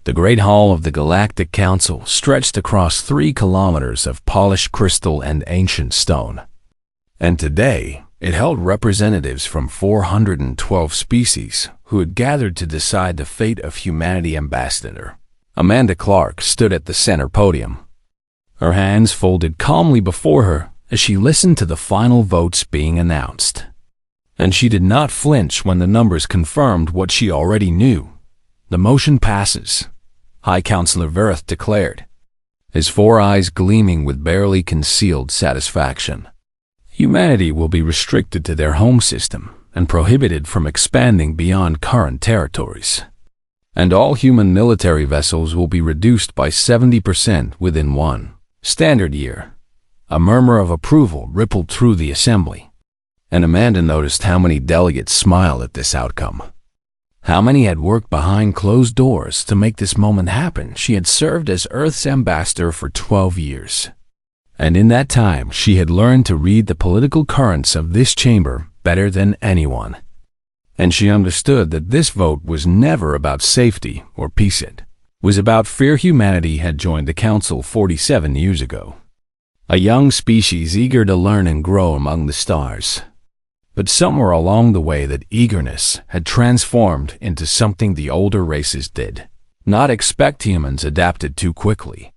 The great hall of the Galactic Council stretched across 3 kilometers of polished crystal and ancient stone. And today, it held representatives from 412 species who had gathered to decide the fate of humanity. Ambassador Amanda Clark stood at the center podium, her hands folded calmly before her as she listened to the final votes being announced. And she did not flinch when the numbers confirmed what she already knew. The motion passes, High Counselor Verith declared, his 4 eyes gleaming with barely concealed satisfaction. Humanity will be restricted to their home system and prohibited from expanding beyond current territories. And all human military vessels will be reduced by 70% within 1 standard year. A murmur of approval rippled through the assembly, and Amanda noticed how many delegates smiled at this outcome. How many had worked behind closed doors to make this moment happen? She had served as Earth's ambassador for 12 years. And in that time, she had learned to read the political currents of this chamber better than anyone. And she understood that this vote was never about safety or peace. It was about fear. Humanity had joined the Council 47 years ago, a young species eager to learn and grow among the stars. But somewhere along the way, that eagerness had transformed into something the older races did not expect. Humans adapted too quickly,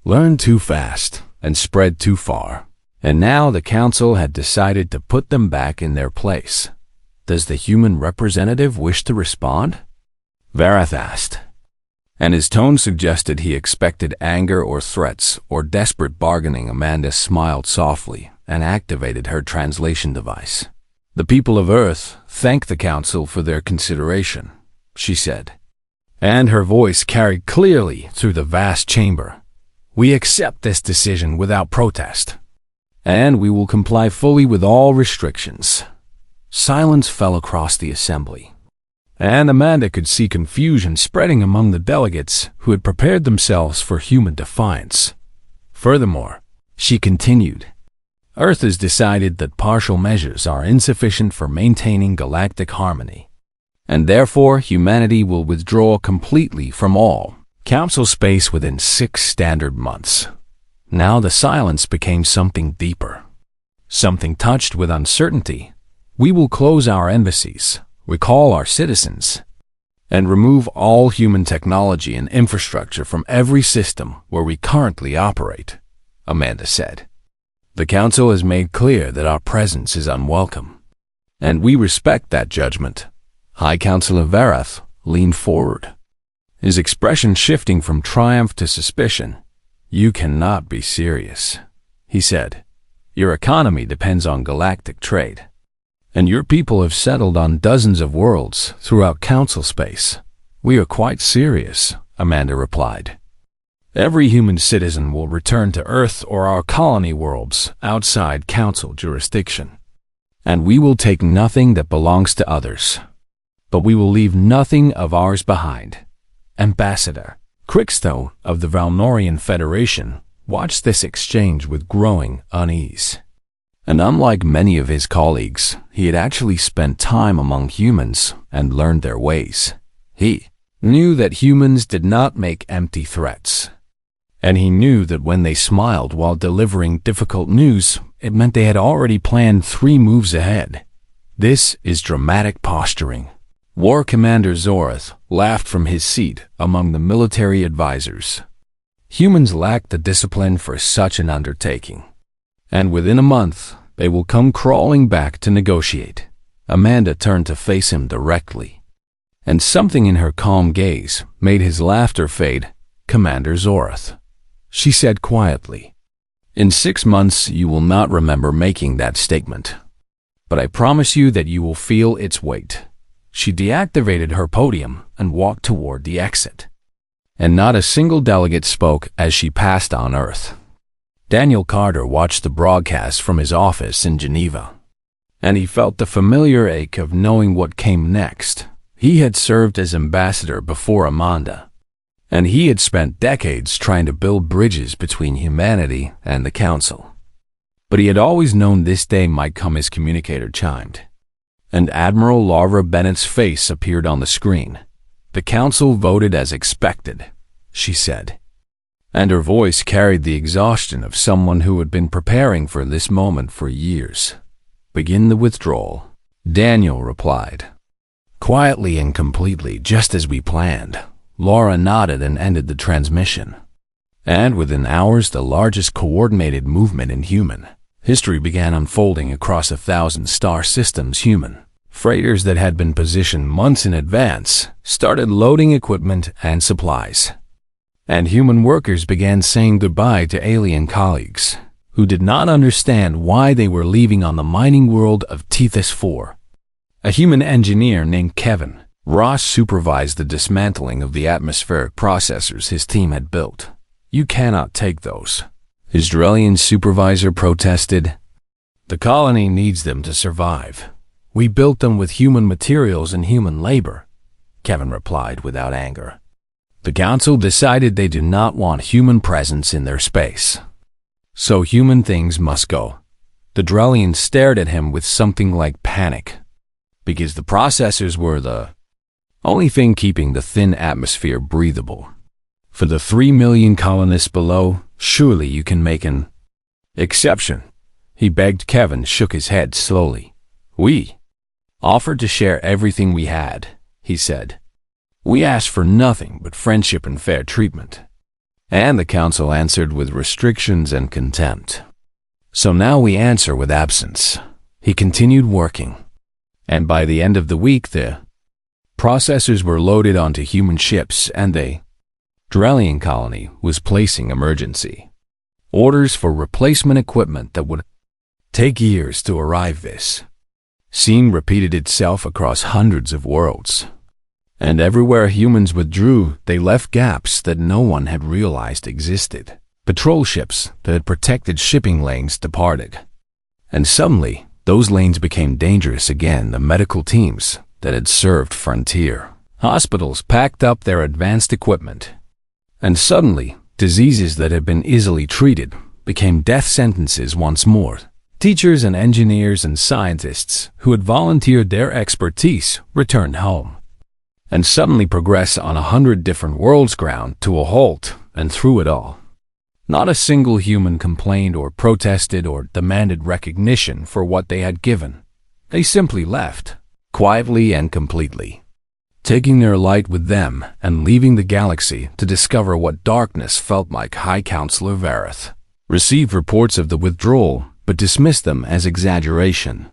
learned too fast, and spread too far. And now the Council had decided to put them back in their place. Does the human representative wish to respond? Verith asked, and his tone suggested he expected anger or threats or desperate bargaining. Amanda smiled softly and activated her translation device. The people of Earth thank the Council for their consideration, she said, and her voice carried clearly through the vast chamber. We accept this decision without protest, and we will comply fully with all restrictions. Silence fell across the assembly, and Amanda could see confusion spreading among the delegates who had prepared themselves for human defiance. Furthermore, she continued, Earth has decided that partial measures are insufficient for maintaining galactic harmony, and therefore humanity will withdraw completely from all Council space within 6 standard months. Now the silence became something deeper, something touched with uncertainty. We will close our embassies, recall our citizens, and remove all human technology and infrastructure from every system where we currently operate, Amanda said. The Council has made clear that our presence is unwelcome, and we respect that judgment. High Counselor Verith leaned forward, his expression shifting from triumph to suspicion. You cannot be serious, he said. Your economy depends on galactic trade, and your people have settled on dozens of worlds throughout Council space. We are quite serious, Amanda replied. Every human citizen will return to Earth or our colony worlds outside Council jurisdiction, and we will take nothing that belongs to others, but we will leave nothing of ours behind. Ambassador Crixto of the Valnorian Federation watched this exchange with growing unease. And unlike many of his colleagues, he had actually spent time among humans and learned their ways. He knew that humans did not make empty threats. And he knew that when they smiled while delivering difficult news, it meant they had already planned 3 moves ahead. This is dramatic posturing. War Commander Zorith laughed from his seat among the military advisors. Humans lack the discipline for such an undertaking, and within a month they will come crawling back to negotiate. Amanda turned to face him directly, and something in her calm gaze made his laughter fade. Commander Zorith, she said quietly, in 6 months you will not remember making that statement, but I promise you that you will feel its weight. She deactivated her podium and walked toward the exit, and not a single delegate spoke as she passed on Earth. Daniel Carter watched the broadcast from his office in Geneva, and he felt the familiar ache of knowing what came next. He had served as ambassador before Amanda, and he had spent decades trying to build bridges between humanity and the Council. But he had always known this day might come. His communicator chimed, and Admiral Laura Bennett's face appeared on the screen. The council voted as expected, she said, and her voice carried the exhaustion of someone who had been preparing for this moment for years. Begin the withdrawal, Daniel replied. Quietly and completely, just as we planned. Laura nodded and ended the transmission. And within hours, the largest coordinated movement in human history began unfolding across 1,000 star systems. Human freighters that had been positioned months in advance started loading equipment and supplies. And human workers began saying goodbye to alien colleagues who did not understand why they were leaving on the mining world of Tethys 4. A human engineer named Kevin Ross supervised the dismantling of the atmospheric processors his team had built. You cannot take those, his Drellian supervisor protested. The colony needs them to survive. We built them with human materials and human labor, Kevin replied without anger. The council decided they do not want human presence in their space. So human things must go. The Drellians stared at him with something like panic, because the processors were the only thing keeping the thin atmosphere breathable. For the 3 million colonists below, surely you can make an exception, he begged. Kevin shook his head slowly. We offered to share everything we had, he said. We asked for nothing but friendship and fair treatment. And the council answered with restrictions and contempt. So now we answer with absence. He continued working. And by the end of the week, the processors were loaded onto human ships and the Drellian colony was placing emergency orders for replacement equipment that would take years to arrive. This scene repeated itself across hundreds of worlds. And everywhere humans withdrew, they left gaps that no one had realized existed. Patrol ships that had protected shipping lanes departed. And suddenly, those lanes became dangerous again. The medical teams that had served Frontier hospitals packed up their advanced equipment. And suddenly, diseases that had been easily treated became death sentences once more. Teachers and engineers and scientists who had volunteered their expertise returned home. And suddenly progress on 100 different worlds ground to a halt, and through it all, not a single human complained or protested or demanded recognition for what they had given. They simply left, quietly and completely, taking their light with them and leaving the galaxy to discover what darkness felt like. High Counselor Vareth received reports of the withdrawal, but dismissed them as exaggeration,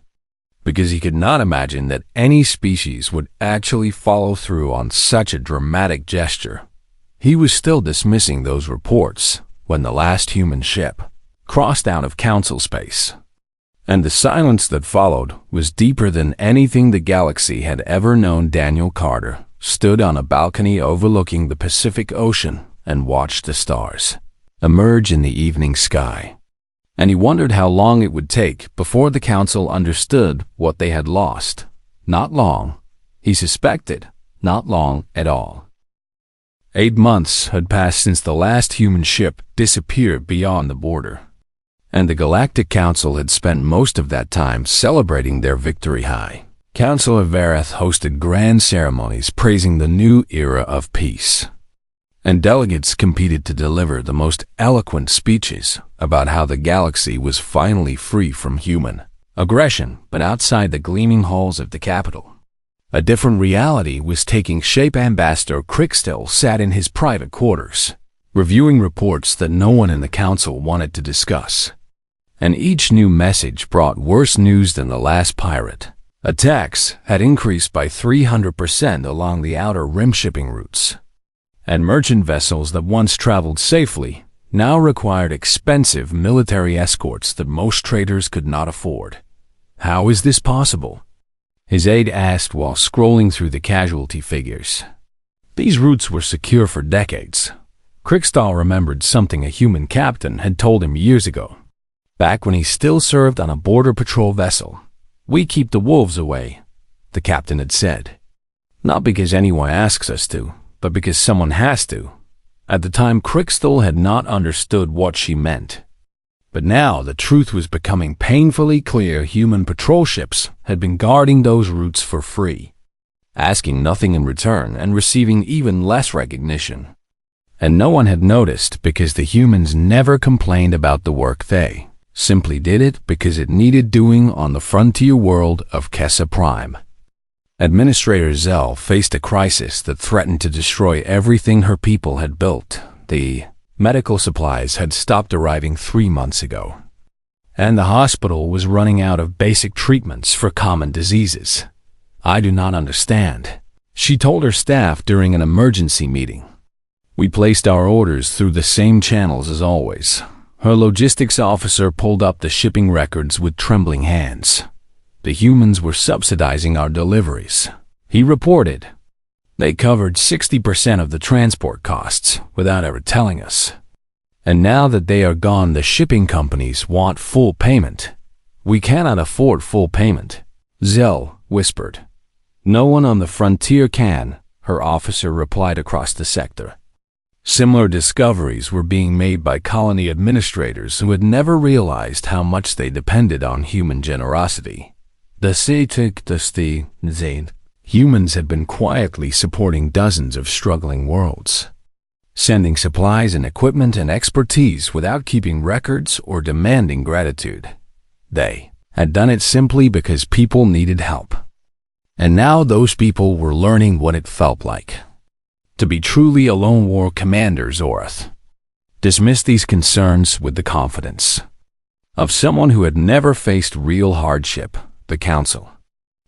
because he could not imagine that any species would actually follow through on such a dramatic gesture. He was still dismissing those reports when the last human ship crossed out of council space. And the silence that followed was deeper than anything the galaxy had ever known. Daniel Carter stood on a balcony overlooking the Pacific Ocean and watched the stars emerge in the evening sky. And he wondered how long it would take before the council understood what they had lost. Not long, he suspected, not long at all. 8 months had passed since the last human ship disappeared beyond the border, and the Galactic Council had spent most of that time celebrating their victory. High Counselor Vareth hosted grand ceremonies praising the new era of peace, and delegates competed to deliver the most eloquent speeches about how the galaxy was finally free from human aggression. But outside the gleaming halls of the capital, a different reality was taking shape. Ambassador Crickstill sat in his private quarters, reviewing reports that no one in the council wanted to discuss. And each new message brought worse news than the last pirate. Attacks had increased by 300% along the outer rim shipping routes, and merchant vessels that once traveled safely now required expensive military escorts that most traders could not afford. How is this possible? His aide asked while scrolling through the casualty figures. These routes were secure for decades. Crickstall remembered something a human captain had told him years ago, back when he still served on a border patrol vessel. We keep the wolves away, the captain had said. Not because anyone asks us to, but because someone has to. At the time, Crickstall had not understood what she meant. But now the truth was becoming painfully clear. Human patrol ships had been guarding those routes for free. asking nothing in return and receiving even less recognition. And no one had noticed because the humans never complained about the work. They simply did it because it needed doing on the frontier world of Kessa Prime. Administrator Zell faced a crisis that threatened to destroy everything her people had built. The medical supplies had stopped arriving 3 months ago, and the hospital was running out of basic treatments for common diseases. "I do not understand," she told her staff during an emergency meeting. "We placed our orders through the same channels as always." Her logistics officer pulled up the shipping records with trembling hands. "The humans were subsidizing our deliveries," he reported. "They covered 60% of the transport costs without ever telling us. And now that they are gone, the shipping companies want full payment. We cannot afford full payment," Zell whispered. "No one on the frontier can," her officer replied across the sector. Similar discoveries were being made by colony administrators who had never realized how much they depended on human generosity. Humans had been quietly supporting dozens of struggling worlds, sending supplies and equipment and expertise without keeping records or demanding gratitude. They had done it simply because people needed help. And now those people were learning what it felt like to be truly a lone war commander. Zoroth dismissed these concerns with the confidence of someone who had never faced real hardship. The Council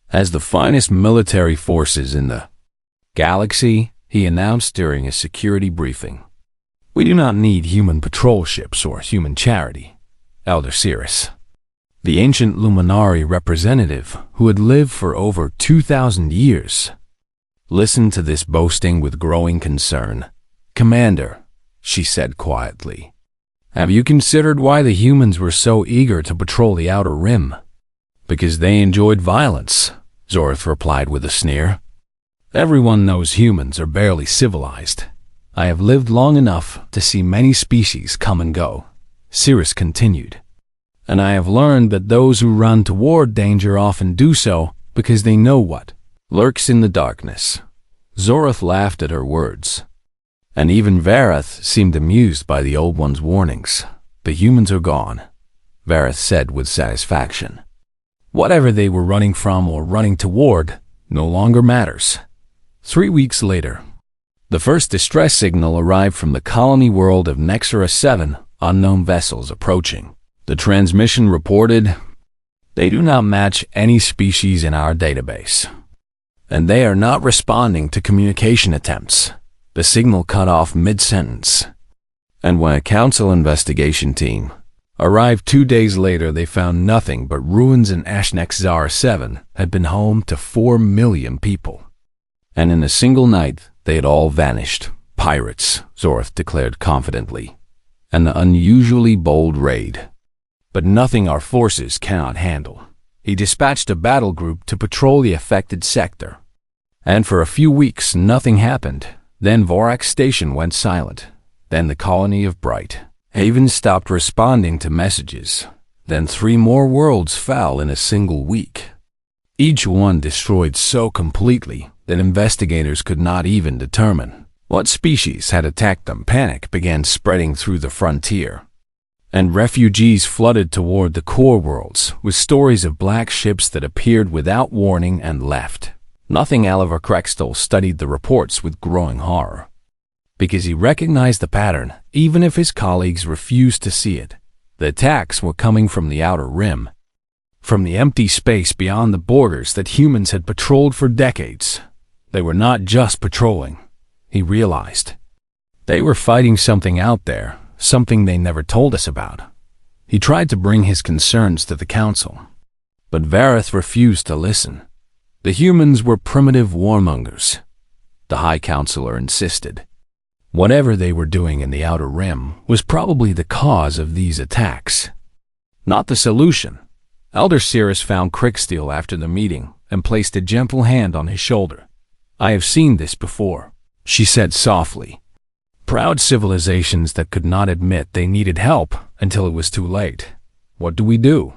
has the finest military forces in the galaxy, he announced during a security briefing. "We do not need human patrol ships or human charity." Elder Cirrus, the ancient Luminari representative who had lived for over 2,000 years, listened to this boasting with growing concern. "Commander," she said quietly, "have you considered why the humans were so eager to patrol the Outer Rim?" "Because they enjoyed violence," Zoroth replied with a sneer. "Everyone knows humans are barely civilized. I have lived long enough to see many species come and go," Cirrus continued. "And I have learned that those who run toward danger often do so because they know what lurks in the darkness." Zoroth laughed at her words, and even Vareth seemed amused by the Old One's warnings. "The humans are gone," Vareth said with satisfaction. "Whatever they were running from or running toward no longer matters." 3 weeks later, the first distress signal arrived from the colony world of Nexera 7, unknown vessels approaching. The transmission reported, "They do not match any species in our database, and they are not responding to communication attempts." The signal cut off mid-sentence, and when a council investigation team arrived 2 days later, they found nothing but ruins, and Ashnexzar 7 had been home to 4 million people. And in a single night, they had all vanished. "Pirates," Zoroth declared confidently. "An unusually bold raid, but nothing our forces cannot handle." He dispatched a battle group to patrol the affected sector. And for a few weeks, nothing happened. Then Vorak Station went silent. Then the colony of Bright Haven stopped responding to messages. Then 3 more worlds fell in a single week, each one destroyed so completely that investigators could not even determine what species had attacked them. Panic began spreading through the frontier, and refugees flooded toward the core worlds with stories of black ships that appeared without warning and left. Nothing. Oliver Krextel studied the reports with growing horror, because he recognized the pattern, even if his colleagues refused to see it. The attacks were coming from the Outer Rim, from the empty space beyond the borders that humans had patrolled for decades. They were not just patrolling, he realized. They were fighting something out there, something they never told us about. He tried to bring his concerns to the council, but Vareth refused to listen. The humans were primitive warmongers, the High Counselor insisted. Whatever they were doing in the Outer Rim was probably the cause of these attacks, not the solution. Elder Cirrus found Cricksteel after the meeting and placed a gentle hand on his shoulder. "I have seen this before," she said softly. "Proud civilizations that could not admit they needed help until it was too late. What do we do?"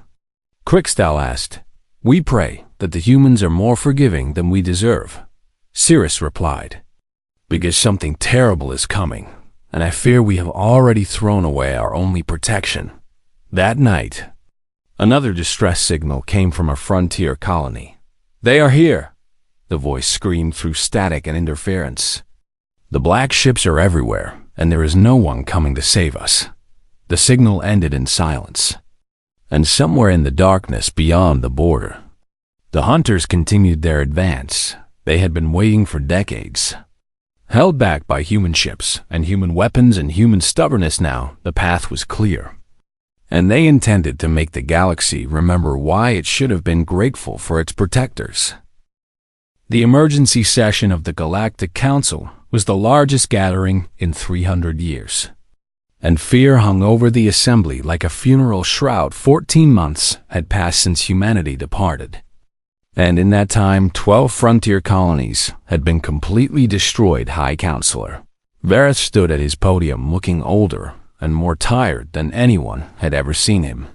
Cricksteel asked. "We pray that the humans are more forgiving than we deserve," Cirrus replied, "Because something terrible is coming, and I fear we have already thrown away our only protection." That night, another distress signal came from a frontier colony. "They are here!" the voice screamed through static and interference. "The black ships are everywhere, and there is no one coming to save us." The signal ended in silence. And somewhere in the darkness beyond the border, the hunters continued their advance. They had been waiting for decades. Held back by human ships and human weapons and human stubbornness now, the path was clear. And they intended to make the galaxy remember why it should have been grateful for its protectors. The emergency session of the Galactic Council was the largest gathering in 300 years. And fear hung over the assembly like a funeral shroud. 14 months had passed since humanity departed. And in that time, 12 frontier colonies had been completely destroyed. High Counselor Vareth stood at his podium looking older and more tired than anyone had ever seen him.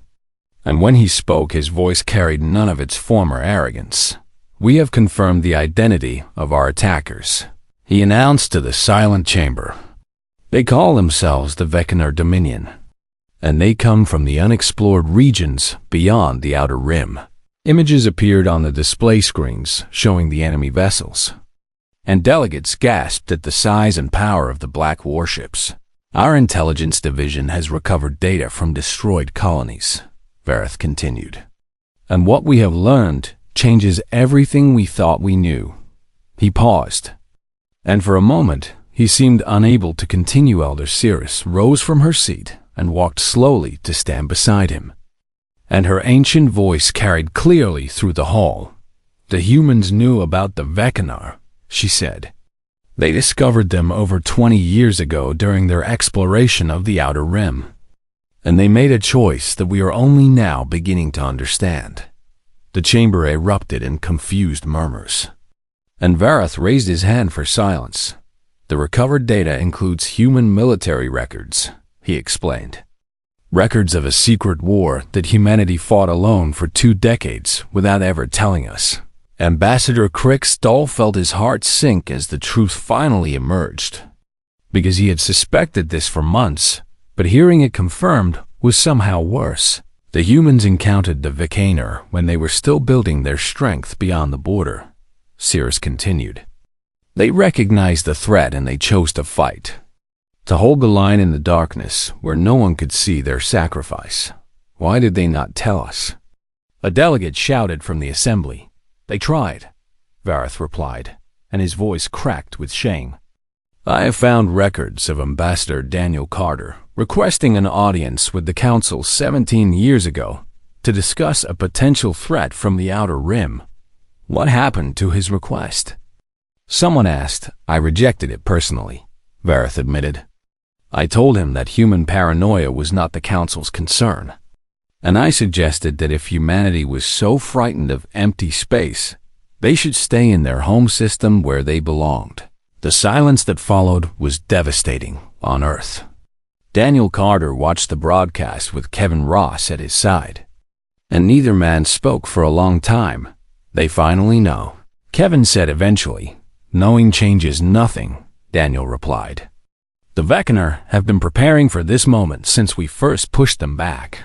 And when he spoke, his voice carried none of its former arrogance. "We have confirmed the identity of our attackers," he announced to the silent chamber. "They call themselves the Vecchinar Dominion, and they come from the unexplored regions beyond the Outer Rim." Images appeared on the display screens showing the enemy vessels, and delegates gasped at the size and power of the black warships. "Our intelligence division has recovered data from destroyed colonies," Vareth continued. "And what we have learned changes everything we thought we knew." He paused, and for a moment he seemed unable to continue. Elder Cirrus rose from her seat and walked slowly to stand beside him. And her ancient voice carried clearly through the hall. "The humans knew about the Vecchinar," she said. "They discovered them over 20 years ago during their exploration of the Outer Rim. And they made a choice that we are only now beginning to understand." The chamber erupted in confused murmurs. And Vareth raised his hand for silence. "The recovered data includes human military records," he explained. "Records of a secret war that humanity fought alone for 2 decades without ever telling us." Ambassador Crick Stoll felt his heart sink as the truth finally emerged. Because he had suspected this for months, but hearing it confirmed was somehow worse. The humans encountered the Vecchinar when they were still building their strength beyond the border, Cirrus continued. They recognized the threat and they chose to fight. To hold the line in the darkness where no one could see their sacrifice. Why did they not tell us? A delegate shouted from the assembly. "They tried," Vareth replied, and his voice cracked with shame. "I have found records of Ambassador Daniel Carter requesting an audience with the Council 17 years ago to discuss a potential threat from the Outer Rim. What happened to his request?" Someone asked. "I rejected it personally," Vareth admitted. "I told him that human paranoia was not the Council's concern. And I suggested that if humanity was so frightened of empty space, they should stay in their home system where they belonged." The silence that followed was devastating on Earth. Daniel Carter watched the broadcast with Kevin Ross at his side. And neither man spoke for a long time. "They finally know," Kevin said eventually. "Knowing changes nothing," Daniel replied. "The Vecchinar have been preparing for this moment since we first pushed them back.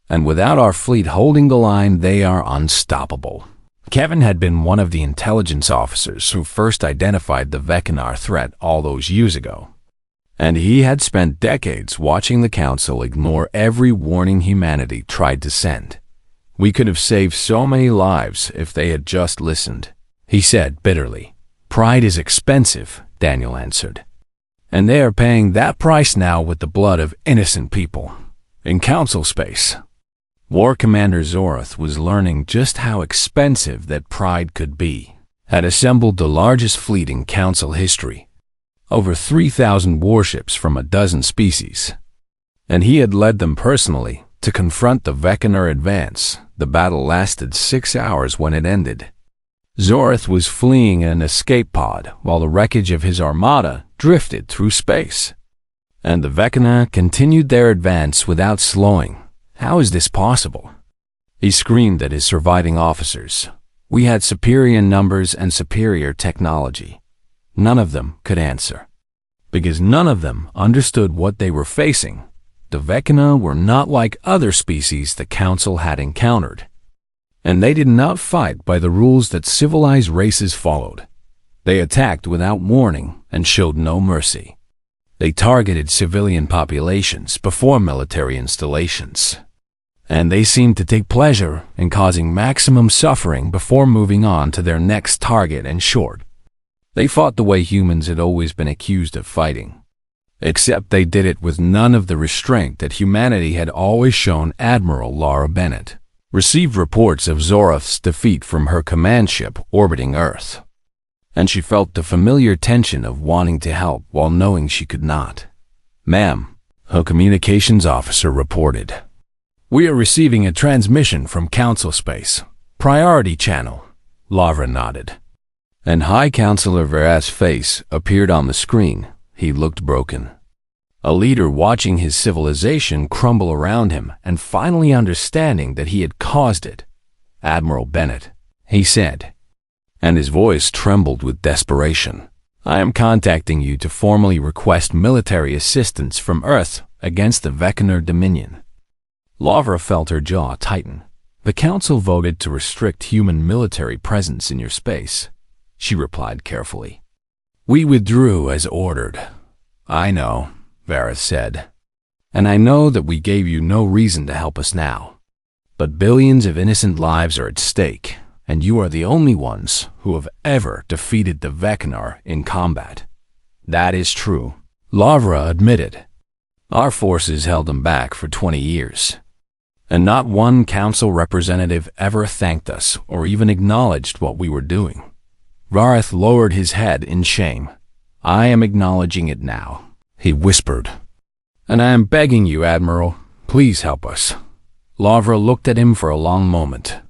And without our fleet holding the line, they are unstoppable." Kevin had been one of the intelligence officers who first identified the Vecchinar threat all those years ago. And he had spent decades watching the Council ignore every warning humanity tried to send. "We could have saved so many lives if they had just listened," he said bitterly. "Pride is expensive," Daniel answered. "And they are paying that price now with the blood of innocent people. In Council space." War Commander Zorath was learning just how expensive that pride could be. Had assembled the largest fleet in Council history. Over 3,000 warships from a dozen species. And he had led them personally to confront the Vecchinar advance. The battle lasted 6 hours when it ended. Zorath was fleeing in an escape pod while the wreckage of his armada drifted through space. And the Vecchinar continued their advance without slowing. How is this possible? He screamed at his surviving officers. We had superior numbers and superior technology. None of them could answer. Because none of them understood what they were facing. The Vecna were not like other species the Council had encountered. And they did not fight by the rules that civilized races followed. They attacked without warning and showed no mercy. They targeted civilian populations before military installations. And they seemed to take pleasure in causing maximum suffering before moving on to their next target and short. They fought the way humans had always been accused of fighting. Except they did it with none of the restraint that humanity had always shown. Admiral Laura Bennett received reports of Zoroth's defeat from her command ship orbiting Earth. And she felt the familiar tension of wanting to help while knowing she could not. "Ma'am," her communications officer reported. "We are receiving a transmission from Council Space. Priority channel." Laura nodded. And High Counselor Verath's face appeared on the screen. He looked broken. A leader watching his civilization crumble around him and finally understanding that he had caused it. "Admiral Bennett," he said, and his voice trembled with desperation. "I am contacting you to formally request military assistance from Earth against the Vecna Dominion." Lavra felt her jaw tighten. "The Council voted to restrict human military presence in your space," she replied carefully. "We withdrew as ordered." "I know," Verath said. "And I know that we gave you no reason to help us now. But billions of innocent lives are at stake, and you are the only ones who have ever defeated the Vecna in combat." "That is true," Lavra admitted. "Our forces held them back for 20 years. And not one council representative ever thanked us or even acknowledged what we were doing." Varath lowered his head in shame. "I am acknowledging it now," he whispered. "And I am begging you, Admiral, please help us." Lavra looked at him for a long moment,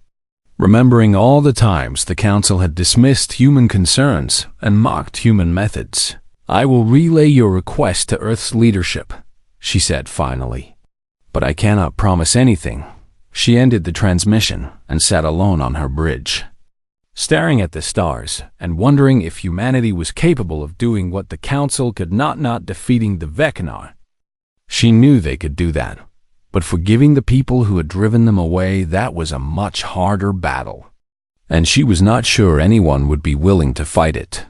remembering all the times the Council had dismissed human concerns and mocked human methods. "I will relay your request to Earth's leadership," she said finally. "But I cannot promise anything." She ended the transmission and sat alone on her bridge, staring at the stars and wondering if humanity was capable of doing what the Council could not defeating the Vecna. She knew they could do that, but forgiving the people who had driven them away, that was a much harder battle. And she was not sure anyone would be willing to fight it.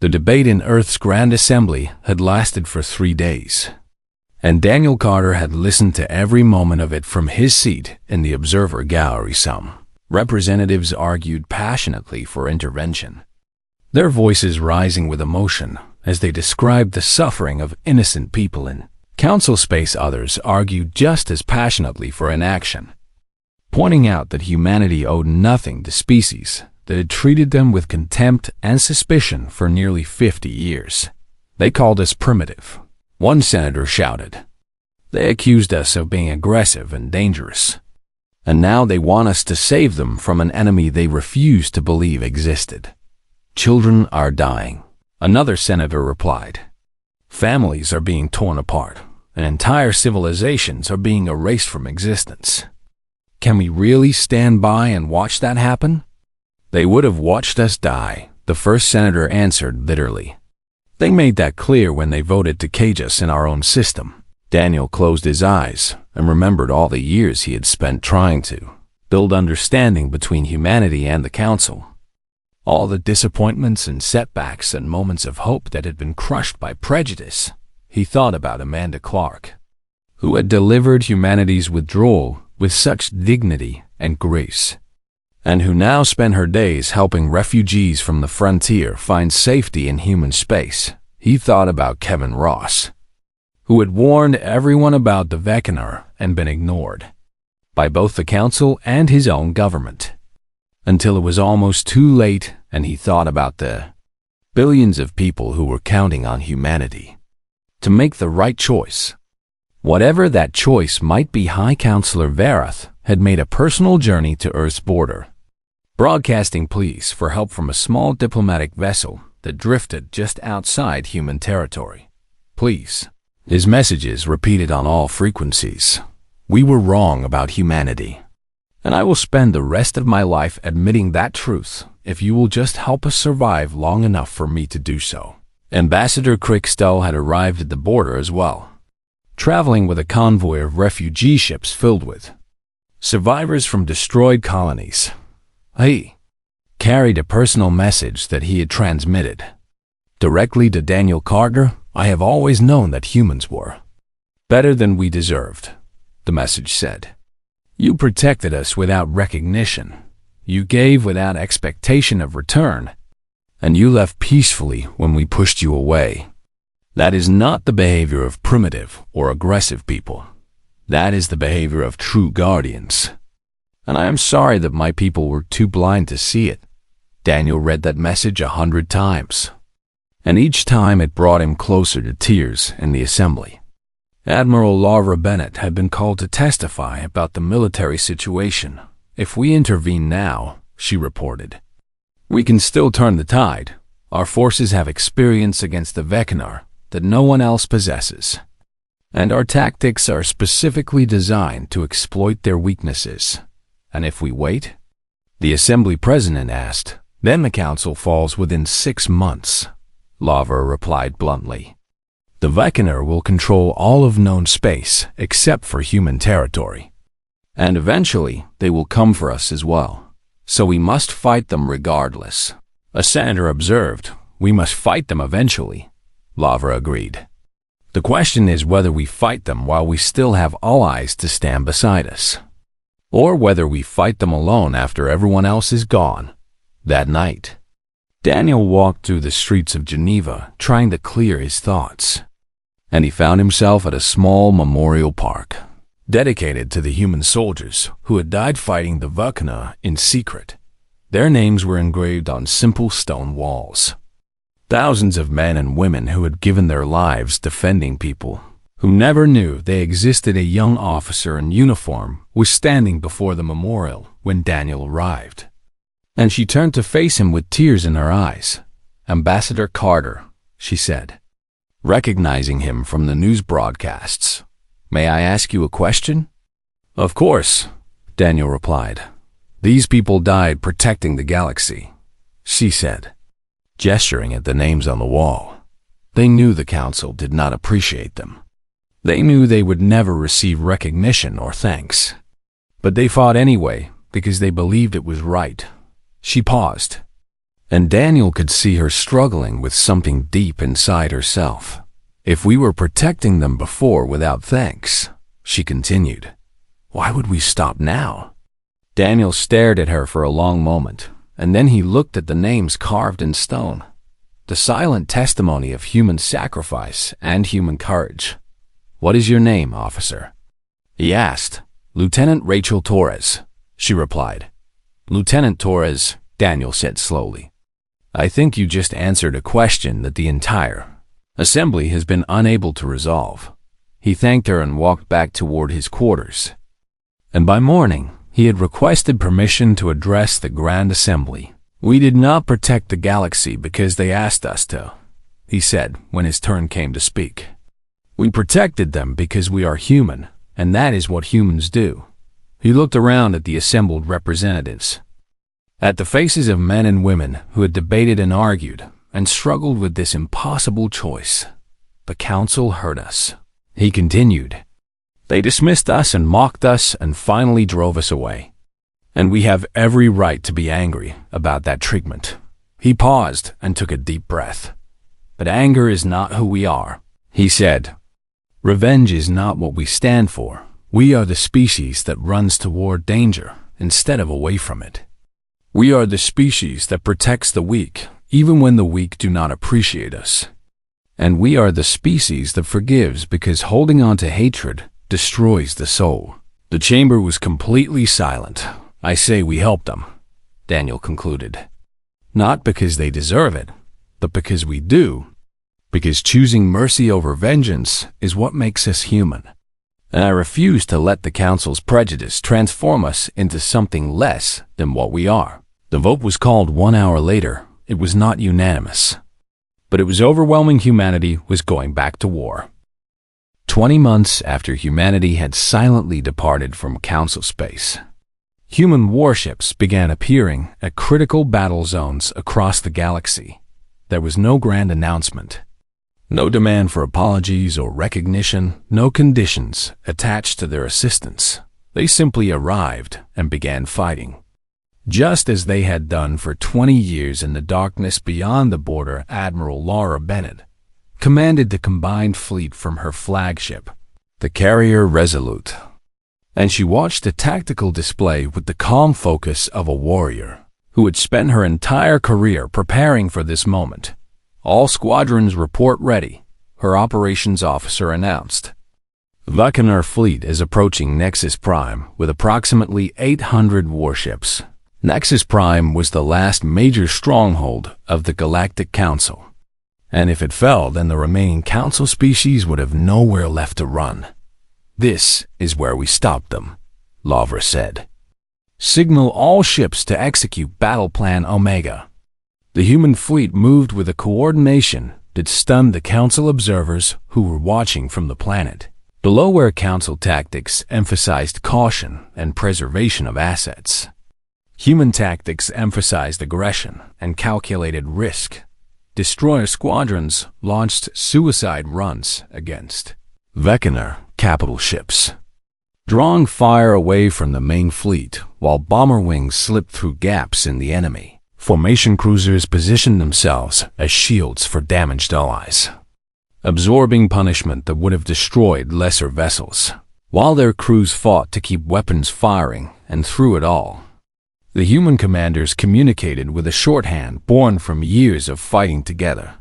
The debate in Earth's Grand Assembly had lasted for 3 days. And Daniel Carter had listened to every moment of it from his seat in the observer gallery. Some representatives argued passionately for intervention, their voices rising with emotion as they described the suffering of innocent people in Council space. Others argued just as passionately for inaction, pointing out that humanity owed nothing to species that had treated them with contempt and suspicion for nearly 50 years. "They called us primitive," one senator shouted. "They accused us of being aggressive and dangerous. And now they want us to save them from an enemy they refuse to believe existed." "Children are dying," another senator replied. "Families are being torn apart, and entire civilizations are being erased from existence. Can we really stand by and watch that happen?" "They would have watched us die," the first senator answered bitterly. "They made that clear when they voted to cage us in our own system." Daniel closed his eyes and remembered all the years he had spent trying to build understanding between humanity and the Council. All the disappointments and setbacks and moments of hope that had been crushed by prejudice. He thought about Amanda Clark, who had delivered humanity's withdrawal with such dignity and grace, and who now spent her days helping refugees from the frontier find safety in human space. He thought about Kevin Ross, who had warned everyone about the Vecna and been ignored by both the Council and his own government, until it was almost too late. And he thought about the billions of people who were counting on humanity to make the right choice. Whatever that choice might be, High Counselor Verath had made a personal journey to Earth's border, broadcasting pleas for help from a small diplomatic vessel that drifted just outside human territory. "Please," his messages repeated on all frequencies. "We were wrong about humanity, And I will spend the rest of my life admitting that truth if you will just help us survive long enough for me to do so. Ambassador Crickstell had arrived at the border as well, traveling with a convoy of refugee ships filled with survivors from destroyed colonies. He carried a personal message that he had transmitted directly to Daniel Carter. I have always known that humans were better than we deserved, the message said. You protected us without recognition. You gave without expectation of return. And you left peacefully when we pushed you away. That is not the behavior of primitive or aggressive people. That is the behavior of true guardians. And I am sorry that my people were too blind to see it. Daniel read that message 100 times. And each time it brought him closer to tears in the assembly. Admiral Laura Bennett had been called to testify about the military situation. If we intervene now, she reported, we can still turn the tide. Our forces have experience against the Vecnar that no one else possesses. And our tactics are specifically designed to exploit their weaknesses. And if we wait? The Assembly President asked. Then the Council falls within 6 months. Laura replied bluntly. The Vecnar will control all of known space except for human territory. And eventually, they will come for us as well. So we must fight them regardless. A senator observed, we must fight them eventually. Laura agreed. The question is whether we fight them while we still have allies to stand beside us, or whether we fight them alone after everyone else is gone. That night, Daniel walked through the streets of Geneva trying to clear his thoughts, and he found himself at a small memorial park dedicated to the human soldiers who had died fighting the Vecna in secret. Their names were engraved on simple stone walls. Thousands of men and women who had given their lives defending people who never knew they existed. A young officer in uniform was standing before the memorial when Daniel arrived, and she turned to face him with tears in her eyes. Ambassador Carter, she said, recognizing him from the news broadcasts. May I ask you a question? Of course, Daniel replied. These people died protecting the galaxy, she said, gesturing at the names on the wall. They knew the Council did not appreciate them. They knew they would never receive recognition or thanks. But they fought anyway because they believed it was right. She paused, and Daniel could see her struggling with something deep inside herself. If we were protecting them before without thanks, she continued, why would we stop now? Daniel stared at her for a long moment, and then he looked at the names carved in stone, the silent testimony of human sacrifice and human courage. What is your name, officer? He asked. Lieutenant Rachel Torres, she replied. Lieutenant Torres, Daniel said slowly. I think you just answered a question that the entire Assembly has been unable to resolve. He thanked her and walked back toward his quarters. And by morning, he had requested permission to address the Grand Assembly. We did not protect the galaxy because they asked us to, he said when his turn came to speak. We protected them because we are human, and that is what humans do. He looked around at the assembled representatives, at the faces of men and women who had debated and argued and struggled with this impossible choice. The Council hurt us, he continued. They dismissed us and mocked us and finally drove us away. And we have every right to be angry about that treatment. He paused and took a deep breath. But anger is not who we are, he said. Revenge is not what we stand for. We are the species that runs toward danger instead of away from it. We are the species that protects the weak, even when the weak do not appreciate us. And we are the species that forgives because holding on to hatred destroys the soul. The chamber was completely silent. I say we helped them, Daniel concluded. Not because they deserve it, but because we do. Because choosing mercy over vengeance is what makes us human. And I refuse to let the Council's prejudice transform us into something less than what we are. The vote was called 1 hour later. It was not unanimous, but it was overwhelming. Humanity was going back to war. 20 months after humanity had silently departed from Council space, Human warships began appearing at critical battle zones across the galaxy. There was no grand announcement, no demand for apologies or recognition, no conditions attached to their assistance. They simply arrived and began fighting. Just as they had done for 20 years in the darkness beyond the border, Admiral Laura Bennett commanded the combined fleet from her flagship, the carrier Resolute, and she watched a tactical display with the calm focus of a warrior who had spent her entire career preparing for this moment. "All squadrons report ready," her operations officer announced. Vecna fleet is approaching Nexus Prime with approximately 800 warships. Nexus Prime was the last major stronghold of the Galactic Council, and if it fell, then the remaining Council species would have nowhere left to run. "This is where we stop them," Lavra said. "Signal all ships to execute Battle Plan Omega." The human fleet moved with a coordination that stunned the Council observers who were watching from the planet. Below, where Council tactics emphasized caution and preservation of assets, human tactics emphasized aggression and calculated risk. Destroyer squadrons launched suicide runs against Vecna capital ships, drawing fire away from the main fleet while bomber wings slipped through gaps in the enemy. Formation cruisers positioned themselves as shields for damaged allies, absorbing punishment that would have destroyed lesser vessels, while their crews fought to keep weapons firing. And through it all, the human commanders communicated with a shorthand born from years of fighting together,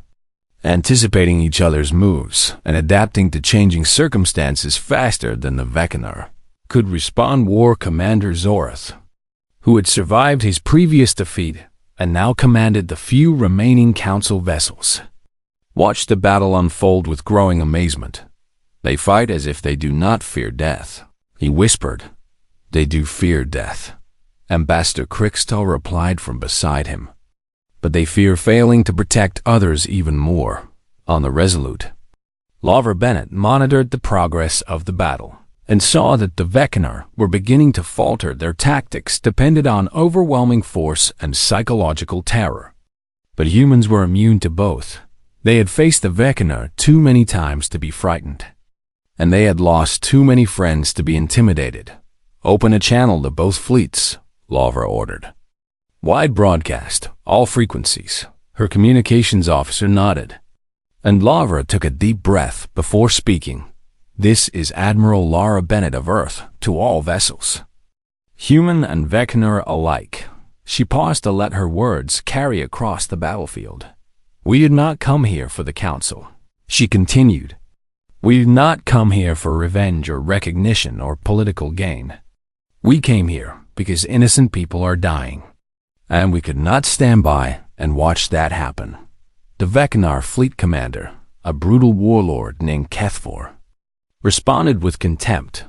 anticipating each other's moves and adapting to changing circumstances faster than the Vecna could respond. War Commander Zorath, who had survived his previous defeat and now commanded the few remaining Council vessels, watched the battle unfold with growing amazement. "They fight as if they do not fear death," he whispered. "They do fear death," Ambassador Crickstal replied from beside him. "But they fear failing to protect others even more." On the Resolute, Lavra Bennett monitored the progress of the battle and saw that the Vecna were beginning to falter. Their tactics depended on overwhelming force and psychological terror. But humans were immune to both. They had faced the Vecna too many times to be frightened, and they had lost too many friends to be intimidated. "Open a channel to both fleets," Lavra ordered. "Wide broadcast, all frequencies." Her communications officer nodded, and Lavra took a deep breath before speaking. "This is Admiral Laura Bennett of Earth to all vessels, human and Vecna alike." She paused to let her words carry across the battlefield. "We did not come here for the Council," she continued. "We did not come here for revenge or recognition or political gain. We came here because innocent people are dying, and we could not stand by and watch that happen." The Vecna fleet commander, a brutal warlord named Kethfor, responded with contempt.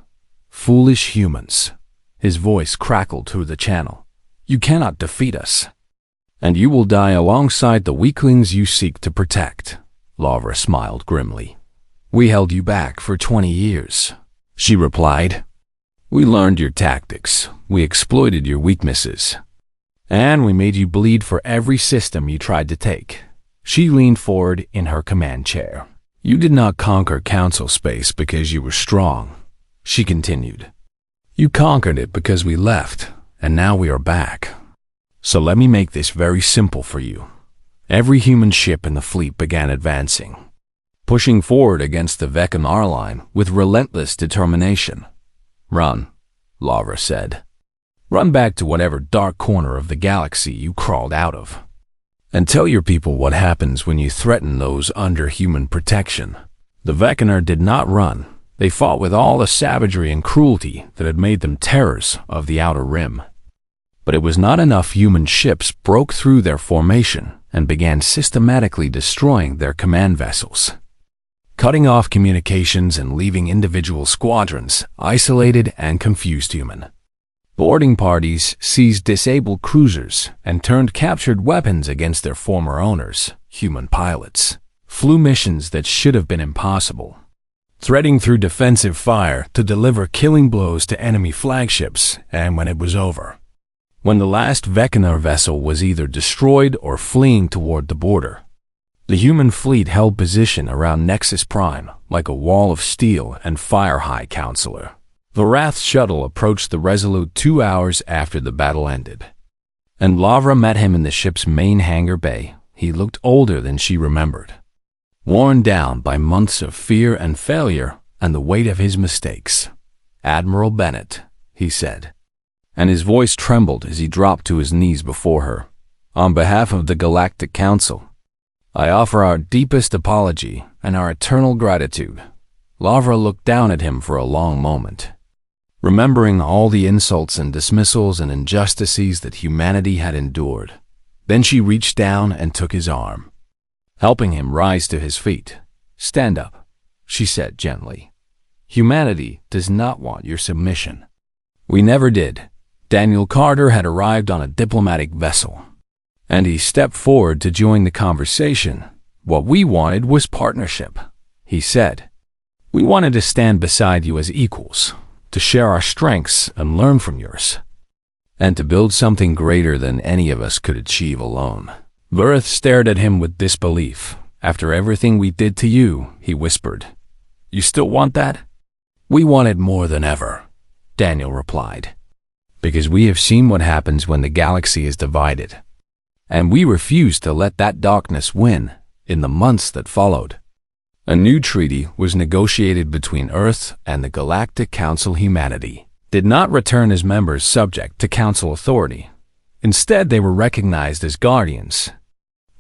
"Foolish humans." His voice crackled through the channel. "You cannot defeat us, and you will die alongside the weaklings you seek to protect." Lavra smiled grimly. "We held you back for 20 years, she replied. "We learned your tactics, we exploited your weaknesses, and we made you bleed for every system you tried to take." She leaned forward in her command chair. "You did not conquer Council space because you were strong," she continued. "You conquered it because we left, and now we are back. So let me make this very simple for you." Every human ship in the fleet began advancing, pushing forward against the Vecna line with relentless determination. "Run," Lavra said. "Run back to whatever dark corner of the galaxy you crawled out of, and tell your people what happens when you threaten those under human protection." The Vecna did not run. They fought with all the savagery and cruelty that had made them terrors of the Outer Rim. But it was not enough. Human ships broke through their formation and began systematically destroying their command vessels, cutting off communications and leaving individual squadrons isolated and confused. Human boarding parties seized disabled cruisers and turned captured weapons against their former owners. Human pilots flew missions that should have been impossible, threading through defensive fire to deliver killing blows to enemy flagships. And when it was over, when the last Vecna vessel was either destroyed or fleeing toward the border. The human fleet held position around Nexus Prime like a wall of steel and fire, High Counselor. The Wrath shuttle approached the Resolute 2 hours after the battle ended, and Lavra met him in the ship's main hangar bay. He looked older than she remembered, worn down by months of fear and failure and the weight of his mistakes. "Admiral Bennett," he said, and his voice trembled as he dropped to his knees before her. "On behalf of the Galactic Council, I offer our deepest apology and our eternal gratitude." Lavra looked down at him for a long moment, remembering all the insults and dismissals and injustices that humanity had endured. Then she reached down and took his arm, helping him rise to his feet. "Stand up," she said gently. "Humanity does not want your submission." "We never did." Daniel Carter had arrived on a diplomatic vessel, and he stepped forward to join the conversation. "What we wanted was partnership," he said. "We wanted to stand beside you as equals, to share our strengths and learn from yours, and to build something greater than any of us could achieve alone." Verith stared at him with disbelief. "After everything we did to you," he whispered, "you still want that?" "We want it more than ever," Daniel replied, "because we have seen what happens when the galaxy is divided, and we refused to let that darkness win." In the months that followed, a new treaty was negotiated between Earth and the Galactic Council. Humanity did not return as members subject to Council authority. Instead, they were recognized as guardians,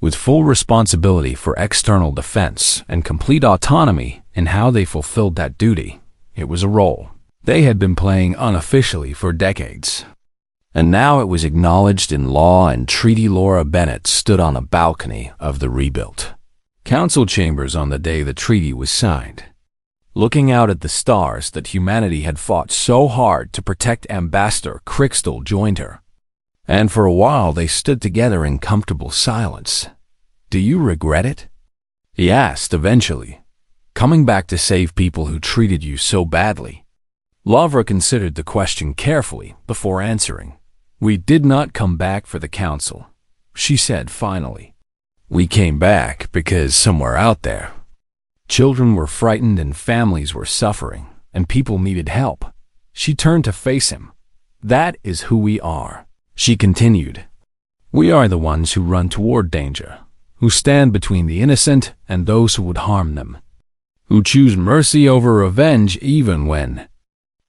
with full responsibility for external defense and complete autonomy in how they fulfilled that duty. It was a role they had been playing unofficially for decades, and now it was acknowledged in law and treaty. Laura Bennett stood on a balcony of the rebuilt Council chambers on the day the treaty was signed, looking out at the stars that humanity had fought so hard to protect. Ambassador Crystal joined her, and for a while they stood together in comfortable silence. "Do you regret it?" he asked eventually. "Coming back to save people who treated you so badly?" Lavra considered the question carefully before answering. "We did not come back for the Council," she said finally. "We came back because somewhere out there, children were frightened and families were suffering and people needed help." She turned to face him. "That is who we are," she continued. "We are the ones who run toward danger, who stand between the innocent and those who would harm them, who choose mercy over revenge even when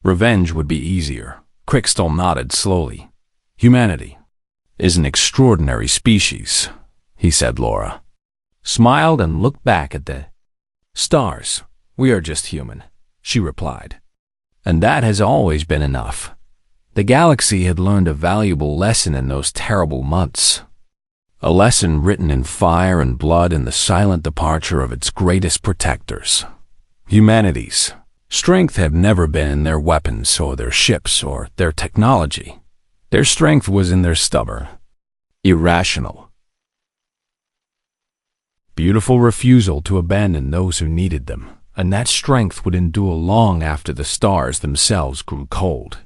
revenge would be easier." Crystal nodded slowly. "Humanity is an extraordinary species," he said. Laura smiled and looked back at the stars. "We are just human," she replied. And that has always been enough. The galaxy had learned a valuable lesson in those terrible months. A lesson written in fire and blood in the silent departure of its greatest protectors. Humanity's strength had never been in their weapons or their ships or their technology. Their strength was in their stubborn, irrational, beautiful refusal to abandon those who needed them, and that strength would endure long after the stars themselves grew cold.